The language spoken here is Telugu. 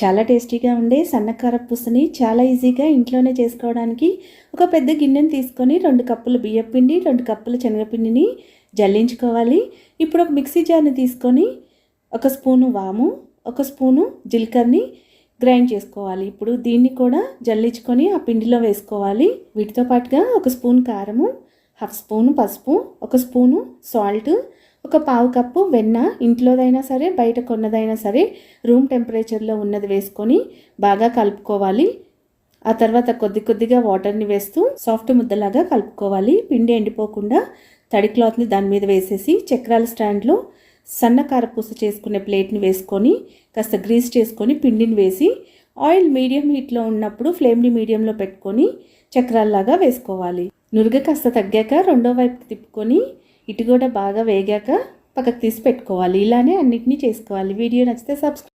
చాలా టేస్టీగా ఉండే సన్నకారపు పూసని చాలా ఈజీగా ఇంట్లోనే చేసుకోవడానికి ఒక పెద్ద గిన్నెని తీసుకొని 2 కప్పుల బియ్యపిండి 2 కప్పుల శనగపిండిని జల్లించుకోవాలి. ఇప్పుడు ఒక మిక్సీ జార్ని తీసుకొని 1 స్పూను వాము 1 స్పూను జీలకర్రని గ్రైండ్ చేసుకోవాలి. ఇప్పుడు దీన్ని కూడా జల్లించుకొని ఆ పిండిలో వేసుకోవాలి. వీటితో పాటుగా 1 స్పూన్ కారము, 1/2 స్పూను పసుపు, 1 స్పూను సాల్ట్, ఒక 1/2 కప్పు వెన్న, ఇంట్లోదైనా సరే బయట కొన్నదైనా సరే రూమ్ టెంపరేచర్లో ఉన్నది వేసుకొని బాగా కలుపుకోవాలి. ఆ తర్వాత కొద్దిగా వాటర్ని వేస్తూ సాఫ్ట్ ముద్దలాగా కలుపుకోవాలి. పిండి ఎండిపోకుండా తడి క్లాత్ని దాని మీద వేసేసి చక్రాల స్టాండ్లో సన్న కారపూస చేసుకునే ప్లేట్ని వేసుకొని కాస్త గ్రీస్ చేసుకొని పిండిని వేసి ఆయిల్ మీడియం హీట్లో ఉన్నప్పుడు ఫ్లేమ్ని మీడియంలో పెట్టుకొని చక్రాల్లాగా వేసుకోవాలి. నురుగ కాస్త తగ్గాక రెండో వైపు తిప్పుకొని ఇటు కూడా బాగా వేగాక పక్కకు తీసి పెట్టుకోవాలి. ఇలానే అన్నిటినీ చేసుకోవాలి. వీడియో నచ్చితే సబ్స్క్రైబ్